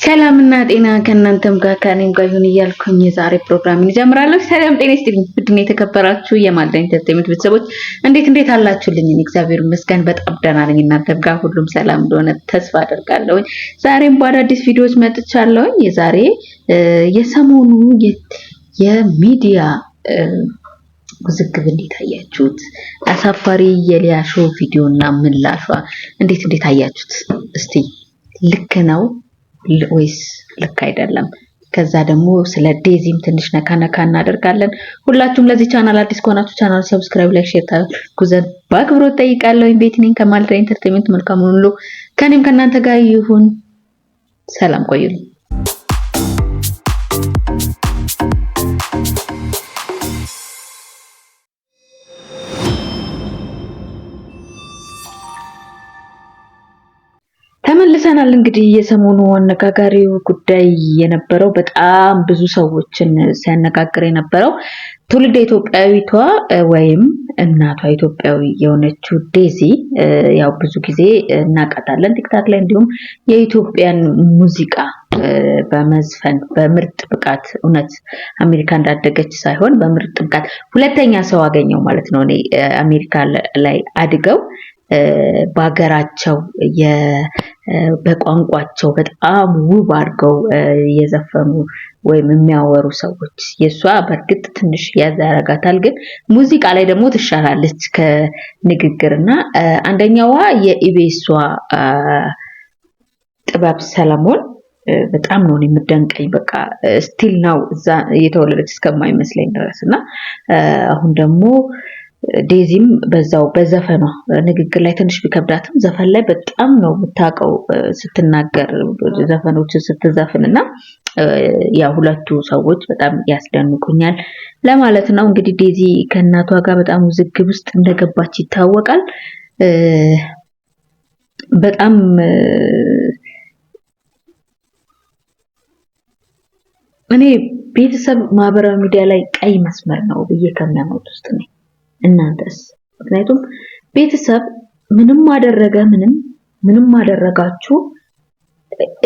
ሰላምና ጤና ከእናንተም ጋር ከኔም ጋር ይሁን እያልኩኝ የዛሬ ፕሮግራም እንጀምራለሁ። ሰላም ጤና ይስጥልኝ። ውድና የተከበራችሁ የማልዳ ኢንተርቴይንመንት ቤተሰቦች እንዴት አላችሁልኝ? እግዚአብሔር ይመስገን በጣም ደህና ነኝ። እናንተም ጋር ሁሉም ሰላም እንደሆነ ተስፋ አደርጋለሁ። ዛሬም በአዳዲስ ቪዲዮዎች መጥቻለሁ። የዛሬ የሰሞኑ የሚዲያ ውዝግብ እንዴት አያችሁት? አሳፋሪ የሊያሾ ቪዲዮና ምላሿ እንዴት አያችሁት? እስቲ ልክ ነው ወይስ ልክ አይደለም? ከዛ ደግሞ ስለ ዴዚም ትንሽ ነካ እናደርጋለን። ሁላችሁም ለዚህ ቻናል አዲስ ከሆናችሁ ቻናል ሰብስክራይብ፣ ላይክ፣ ሼር ታደርጉ ዘንድ በአክብሮት ጠይቃለሁ። ቤት ነኝ ከማልዳ ኢንተርቴይንመንት። መልካሙን ሁሉ ከኔም ከእናንተ ጋር ይሁን። ሰላም ቆዩልኝ። ተመልሰናል። እንግዲህ የሰሞኑ አነጋጋሪው ጉዳይ የነበረው በጣም ብዙ ሰዎችን ሲያነጋግር የነበረው ትውልደ ኢትዮጵያዊቷ ወይም እናቷ ኢትዮጵያዊ የሆነችው ዴዚ ያው ብዙ ጊዜ እናውቃታለን ቲክታክ ላይ፣ እንዲሁም የኢትዮጵያን ሙዚቃ በመዝፈን በምርጥ ብቃት እውነት አሜሪካ እንዳደገች ሳይሆን በምርጥ ብቃት ሁለተኛ ሰው አገኘው ማለት ነው። እኔ አሜሪካ ላይ አድገው በአገራቸው በቋንቋቸው በጣም ውብ አድርገው የዘፈኑ ወይም የሚያወሩ ሰዎች የሷ በእርግጥ ትንሽ ያዛረጋታል፣ ግን ሙዚቃ ላይ ደግሞ ትሻላለች ከንግግርና አንደኛዋ የኢቤሷ ጥበብ ሰለሞን በጣም ነው የምደንቀኝ። በቃ ስቲል ነው እዛ የተወለደች እስከማይመስለኝ ድረስና አሁን ደግሞ ዴዚም በዛው በዘፈኗ ንግግር ላይ ትንሽ ቢከብዳትም ዘፈን ላይ በጣም ነው የምታውቀው ስትናገር ዘፈኖችን ስትዘፍንና ያ ሁለቱ ሰዎች በጣም ያስደንቁኛል ለማለት ነው። እንግዲህ ዴዚ ከእናቷ ጋር በጣም ውዝግብ ውስጥ እንደገባች ይታወቃል። በጣም እኔ ቤተሰብ ማህበራዊ ሚዲያ ላይ ቀይ መስመር ነው ብዬ ከሚያምኑት ውስጥ ነኝ። እናንተስ? ምክንያቱም ቤተሰብ ምንም አደረገ ምንም አደረጋችሁ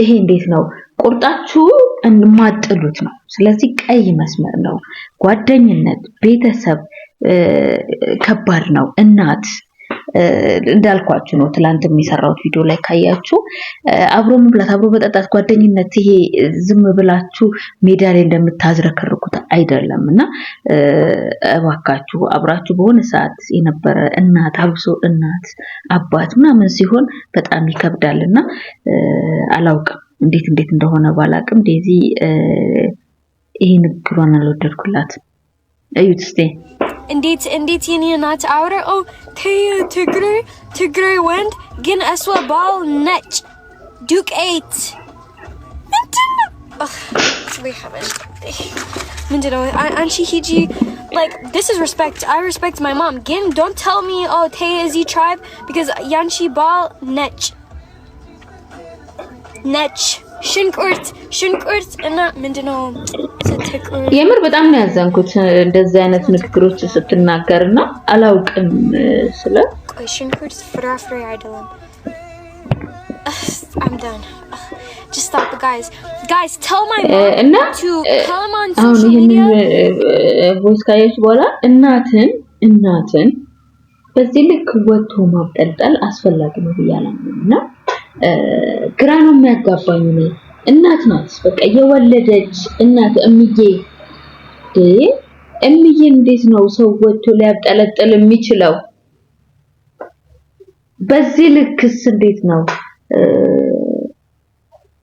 ይሄ እንዴት ነው ቁርጣችሁ እንማጥሉት ነው። ስለዚህ ቀይ መስመር ነው። ጓደኝነት፣ ቤተሰብ ከባድ ነው። እናት እንዳልኳችሁ ነው። ትላንት የሚሰራው ቪዲዮ ላይ ካያችሁ አብሮ መብላት አብሮ መጠጣት ጓደኝነት ይሄ ዝም ብላችሁ ሜዳ ላይ እንደምታዝረከርኩት አይደለምና እባካችሁ አብራችሁ በሆነ ሰዓት የነበረ እናት አብሶ እናት አባት ምናምን ሲሆን በጣም ይከብዳልና አላውቅም እንዴት እንደሆነ ባላቅም ዴዚ ይሄ ንግሯን አልወደድኩላት። እዩት እስቲ እንዴት የኔ ናት አውራ ትግሬ ወንድ ግን እሷ ባል ነጭ ዱቄት ምንድነው አንቺ ሂጂ like this is respect. I respect my mom. Again, don't tell me oh Tay is he tribe because yanchi bal nech ሽንቁርት እና ምንድነው ስትቀር የምር በጣም ነው ያዘንኩት እንደዚህ አይነት ንግግሮች ስትናገርና አላውቅም ስለ ሽንቁርት ፍራፍሬ አይደለም። I'm done. Just stop it, guys tell my mom to come on social media. ቮይስ ካየች በኋላ እናትን በዚህ ልክ ወጥቶ ማብጠልጠል አስፈላጊ ነው ብያለሁና ግራ ነው የሚያጋባኝ ነው። እናት ናት በቃ የወለደች እናት እምዬ እንዴት ነው ሰው ወጥቶ ሊያብጠለጥል የሚችለው? በዚህ ልክስ እንዴት ነው?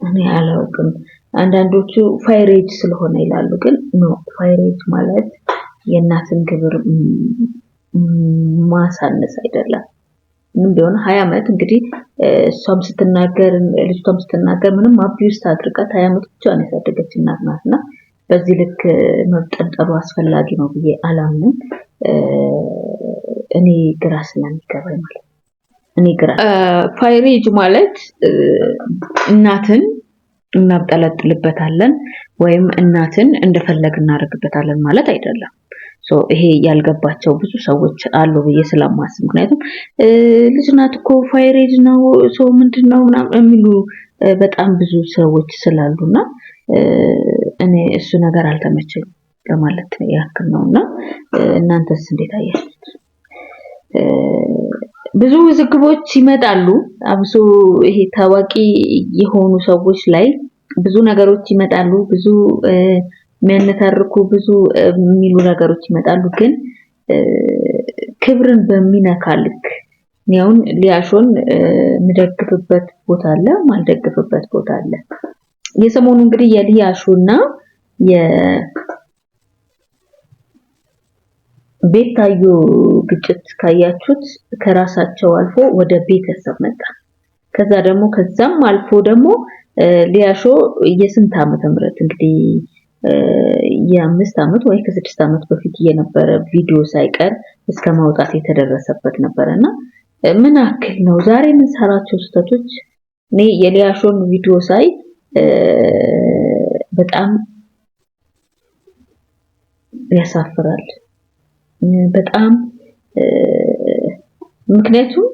እኔ አላውቅም። አንዳንዶቹ ፋይሬጅ ስለሆነ ይላሉ፣ ግን ኖ ፋይሬጅ ማለት የእናትን ክብር ማሳነስ አይደለም። ምን ቢሆን 20 ዓመት እንግዲህ እሷም ስትናገር ምንም አቢዩስ ታድርጋት 20 ዓመት ብቻ ነው ያሳደገች እናት ናትና በዚህ ልክ መብጠንጠሉ አስፈላጊ ነው ብዬ አላምንም። እኔ ግራ ስለሚገባኝ ማለት እኔ ግራ ፋይሬጅ ማለት እናትን እናብጠለጥልበታለን ወይም እናትን እንደፈለግን እናደርግበታለን ማለት አይደለም። ይሄ ያልገባቸው ብዙ ሰዎች አሉ ብዬ ስለማስብ፣ ምክንያቱም ልጅ ናት እኮ ፋይሬጅ ነው ምንድነው ምናምን የሚሉ በጣም ብዙ ሰዎች ስላሉና እኔ እሱ ነገር አልተመቸኝ ለማለት ያክል ነውና እናንተስ እንዴት አያችሁት? ብዙ ዝግቦች ይመጣሉ አብሶ ይሄ ታዋቂ የሆኑ ሰዎች ላይ ብዙ ነገሮች ይመጣሉ ብዙ የሚያነታርኩ ብዙ የሚሉ ነገሮች ይመጣሉ ግን ክብርን በሚነካ ልክ ነው ሊያሾን ምደግፍበት ቦታ አለ ማልደግፍበት ቦታ አለ የሰሞኑ እንግዲህ የሊያሾና የቤታዮ ግጭት ካያችሁት ከራሳቸው አልፎ ወደ ቤተሰብ መጣ ከዛ ደግሞ ከዛም አልፎ ደግሞ ሊያሾ የስንት ዓመተ ምህረት እንግዲህ የ5 ዓመት ወይ ከ6 ዓመት በፊት የነበረ ቪዲዮ ሳይቀር እስከ ማውጣት የተደረሰበት ነበርና ምን አክል ነው ዛሬ ምን ሰራቸው ስተቶች እኔ የሊያሾን ቪዲዮ ሳይ በጣም ያሳፍራል በጣም ምክንያቱም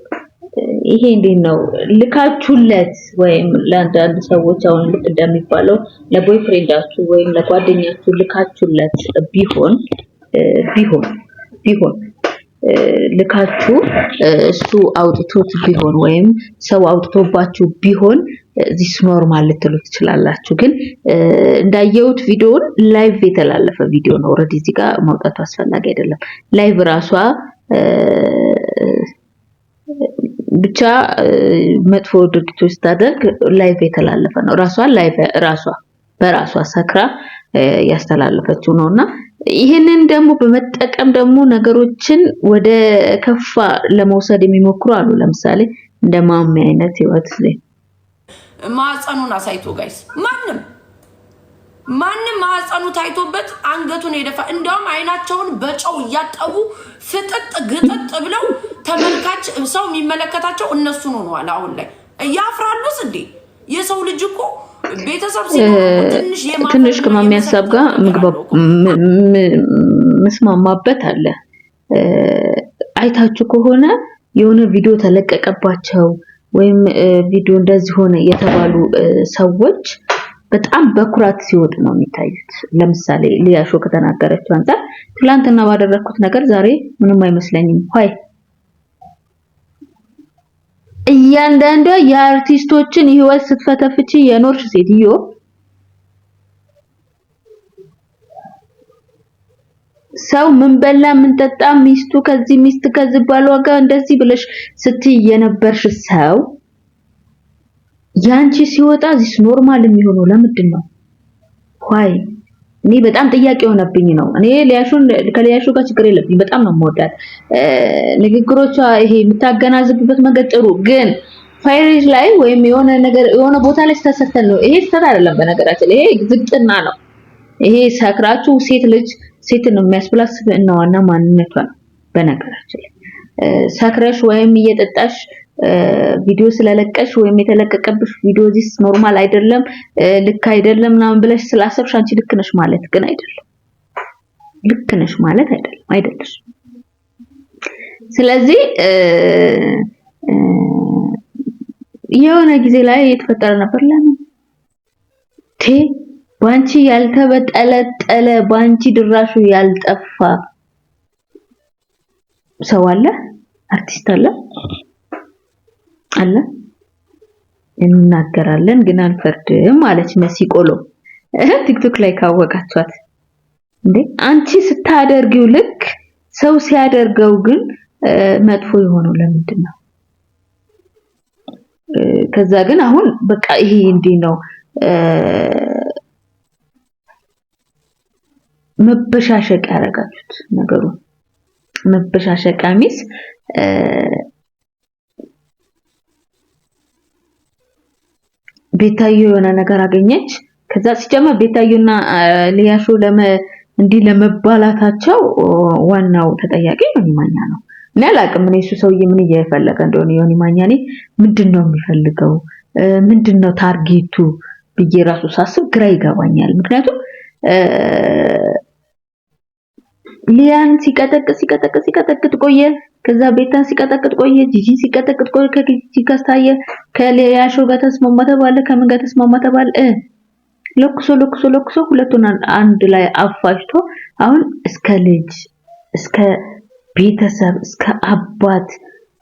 ይሄ እንዴት ነው ልካችሁለት ወይም ለአንዳንድ ሰዎች አሁን ልክ እንደሚባለው ለቦይፍሬንዳችሁ ወይም ለጓደኛችሁ ልካችሁለት ቢሆን ልካችሁ እሱ አውጥቶት ቢሆን ወይም ሰው አውጥቶባችሁ ቢሆን ዚስ ኖርማል ልትሉ ትችላላችሁ ግን እንዳየሁት ቪዲዮን ላይቭ የተላለፈ ቪዲዮ ነው ኦሬዲ እዚህ ጋር ማውጣቱ አስፈላጊ አይደለም ላይቭ ራሷ ብቻ መጥፎ ድርጊቶች ስታደርግ ላይቭ የተላለፈ ነው ራሷ በራሷ ሰክራ ያስተላለፈችው ነውና ይሄንን ደግሞ በመጠቀም ደግሞ ነገሮችን ወደ ከፋ ለመውሰድ የሚሞክሩ አሉ ለምሳሌ እንደማም አይነት ህይወት ማጸኑን አሳይቶ ጋይስ ማንንም ማጸኑ ታይቶበት አንገቱን የደፋ እንደውም አይናቸውን በጨው ያጣቡ ፍጥጥ ግጥጥ ብለው ተመልካች ሰው የሚመለከታቸው እነሱ ነው አሁን ላይ ያፍራሉስ እንዴ የሰው ልጅ እኮ ቤተሰብ ትንሽ ከማሚያሳብ ጋር መስማማበት አለ አይታችሁ ከሆነ የሆነ ቪዲዮ ተለቀቀባቸው ወይም ቪዲዮ እንደዚህ ሆነ የተባሉ ሰዎች በጣም በኩራት ሲወጡ ነው የሚታዩት ለምሳሌ ሊያሾ ከተናገረችው አንፃር ትላንትና ባደረኩት ነገር ዛሬ ምንም አይመስለኝም ሆይ እያንዳንዷ የአርቲስቶችን ህይወት ስትፈተፍቺ የኖርሽ ሴትዮ ሰው ምን በላ ምን ጠጣ ሚስቱ ከዚህ ሚስት ከዚህ ባሏ ጋር እንደዚህ ብለሽ ስትይ የነበርሽ ሰው ያንቺ ሲወጣ ዚስ ኖርማል የሚሆነው ለምንድን ነው ሆይ እኔ በጣም ጥያቄ ሆነብኝ ነው እኔ ከሊያሾ ጋር ችግር የለብኝ በጣም ነው የምወዳት ንግግሮቿ ይሄ የምታገናዝብበት መንገድ ጥሩ ግን ፋይሪጅ ላይ ወይም የሆነ ነገር የሆነ ቦታ ላይ ተሰተል ነው ይሄ ስተት አይደለም በነገራችን ይሄ ዝቅጥና ነው ይሄ ሰክራችሁ ሴት ልጅ ሴትን የሚያስብላት ስብዕናዋና ማንነቷ ነው በነገራችን ሰክረሽ ወይም እየጠጣሽ ቪዲዮ ስለለቀሽ ወይም የተለቀቀብሽ ቪዲዮ ዚስ ኖርማል አይደለም ልክ አይደለም ምናምን ብለሽ ስላሰብሽ አንቺ ልክ ነሽ ማለት ግን አይደለም ልክ ነሽ ማለት አይደለም ስለዚህ የሆነ ጊዜ ላይ የተፈጠረ ነበር ለምን ባንቺ ያልተበጠለጠለ ባንቺ ድራሹ ያልጠፋ ሰው አለ አርቲስት አለ እናገራለን ግን አንፈርድም ማለች መሲቆሎ ቲክቶክ ላይ ካወቃችኋት እንዴ አንቺ ስታደርጊው ልክ ሰው ሲያደርገው ግን መጥፎ የሆነው ለምንድን ነው ከዛ ግን አሁን በቃ ይሄ እንዴ ነው መበሻሸቅ ያረጋችሁት ነገሩ መበሻሸቅ አሚስ ቤታዮ የሆነ ነገር አገኘች ከዛ ሲጀመር ቤታዮና ሊያሾ ለመባላታቸው ዋናው ተጠያቂ ዮኒ ማኛ ነው እኔ አላቅም ምን እሱ ሰውዬ ምን እየፈለገ እንደሆነ ዮኒ ማኛ ነኝ ምንድነው የሚፈልገው ምንድነው ታርጌቱ ብዬ ራሱ ሳስብ ግራ ይገባኛል ምክንያቱም ሊያን ሲቀጠቅጥ ቆየ። ከዛ ቤታን ሲቀጠቅጥ ቆየ። ጂጂን ሲቀጠቅጥ ቆየ። ከጂጂ ጋር ታየ። ከሊያሾ ጋር ተስማማ ተባለ። ከምን ጋር ተስማማ ተባለ? ለኩሶ ሁለቱን አንድ ላይ አፋጅቶ አሁን እስከ ልጅ እስከ ቤተሰብ እስከ አባት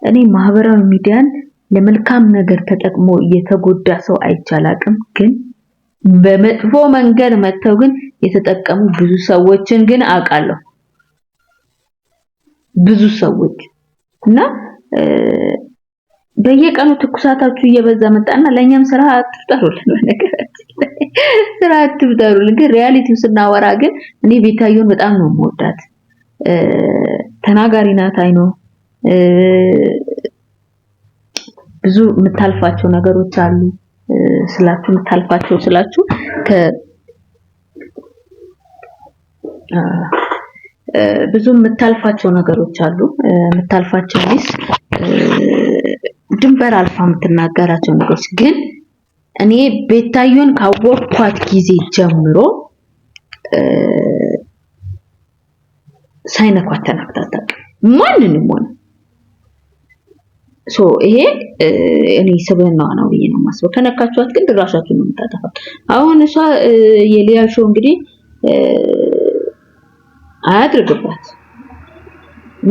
እኔ ማህበራዊ ሚዲያን ለመልካም ነገር ተጠቅሞ የተጎዳ ሰው አይቻላቅም። ግን በመጥፎ መንገድ መተው ግን የተጠቀሙ ብዙ ሰዎችን ግን አውቃለሁ። ብዙ ሰዎች እና በየቀኑ ትኩሳታችሁ እየበዛ መጣና ለኛም ስራ አትፍጠሩልን። በነገራችን ላይ ስራ አትፍጠሩልን። ግን ሪያሊቲው ስናወራ ግን እኔ ቤታየውን በጣም ነው የምወዳት። ተናጋሪ ናት። አይኖ ብዙ የምታልፋቸው ነገሮች አሉ ስላችሁ የምታልፋቸው ስላችሁ ብዙ የምታልፋቸው ነገሮች አሉ። የምታልፋቸው ሊስ ድንበር አልፋ የምትናገራቸው ነገሮች ግን እኔ ቤታየውን ካወቅኳት ጊዜ ጀምሮ ሳይነኳት ተናግታታ ማንንም ሆነ ይሄ እኔ ሰበናዋ ነው ብዬ ነው የማስበው። ከነካችኋት ግን ድራሻችሁን ነው የምታጠፋው። አሁን እሷ የሊያሾ እንግዲህ አያድርግባት።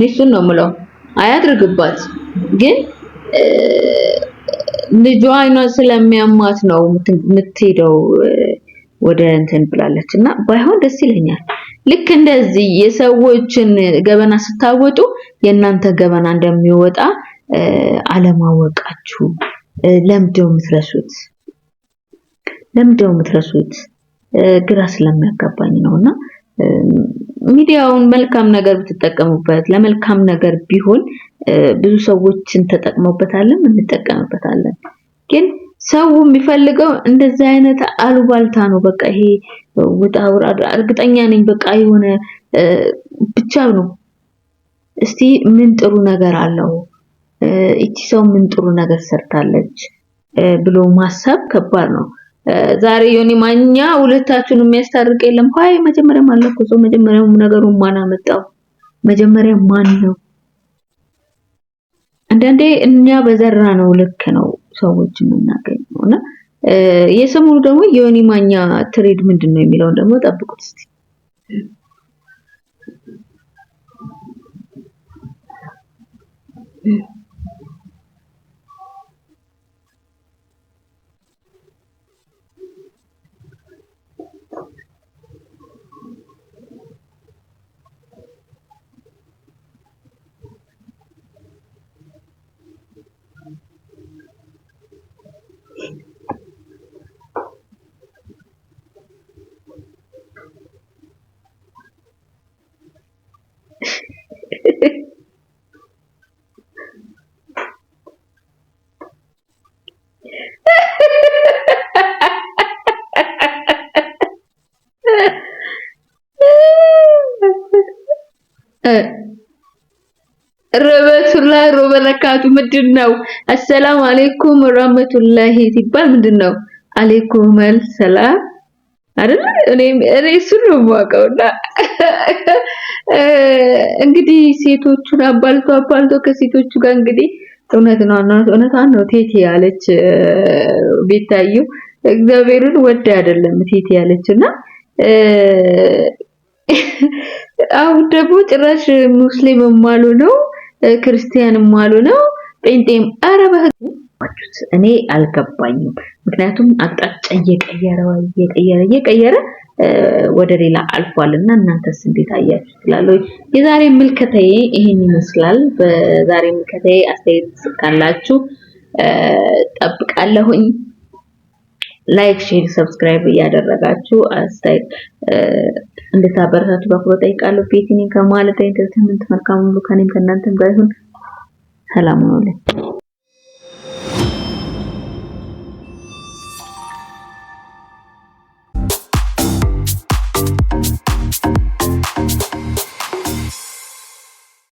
እሱን ነው የምለው፣ አያድርግባት። ግን ልጇ አይኗ ስለሚያማት ነው የምትሄደው ወደ እንትን ብላለችና ባይሆን ደስ ይለኛል። ልክ እንደዚህ የሰዎችን ገበና ስታወጡ የእናንተ ገበና እንደሚወጣ አለማወቃችሁ ለምደው የምትረሱት ግራ ስለሚያጋባኝ ነውና ሚዲያውን መልካም ነገር ብትጠቀሙበት ለመልካም ነገር ቢሆን ብዙ ሰዎችን ተጠቅመውበታለን እንጠቀምበታለን። ግን ሰው የሚፈልገው እንደዚህ አይነት አሉባልታ ነው። በቃ ይሄ ወጣው እርግጠኛ ነኝ በቃ የሆነ ብቻ ነው። እስቲ ምን ጥሩ ነገር አለው እቺ ሰው ምን ጥሩ ነገር ሰርታለች ብሎ ማሰብ ከባድ ነው። ዛሬ ዮኒ ማኛ ሁለታችሁን የሚያስታርቅ የለም። ሆይ መጀመሪያ ማለኩ ሰው መጀመሪያው ነገሩን ማን አመጣው? መጀመሪያ ማን ነው? አንዳንዴ እኛ በዘራ ነው ልክ ነው ሰዎች የምናገኘውና የሰሞኑ ደግሞ ዮኒ ማኛ ትሬድ ምንድነው የሚለውን ደግሞ ጠብቁት እስቲ። ረበቱላህ ወበረካቱ ምንድነው? አሰላሙ አለይኩም ወራህመቱላሂ ሲባል ምንድነው? አለይኩም ሰላም አይደል? እኔ እሱን ነው የማውቀውና እንግዲህ ሴቶቹን አባልቶ ከሴቶቹ ጋር እንግዲህ እውነቷን ነው ቴቴ ያለች ቤታዩ እግዚአብሔርን ወደ አይደለም ቴቴ ያለችና አሁን ደግሞ ጭራሽ ሙስሊምም ማሉ ነው ክርስቲያንም ማሉ ነው ጴንጤም አረበህ እኔ አልገባኝም። ምክንያቱም አቅጣጫ እየቀየረ ወደ ሌላ አልፏልና እናንተስ እንዴት አያችሁ ትላለሁ። የዛሬ ምልከታዬ ይሄን ይመስላል። በዛሬ ምልከታዬ አስተያየት ካላችሁ ጠብቃለሁኝ። ላይክ ሼር ሰብስክራይብ እያደረጋችሁ አስተያየት እንድታበረታቱ በአክብሮት ጠይቃለሁ። ቤቲኒ ከማለት ኢንተርቴይንመንት መልካም ሁሉ ከኔም ከእናንተም ጋር ይሁን። ሰላም ሁኑ።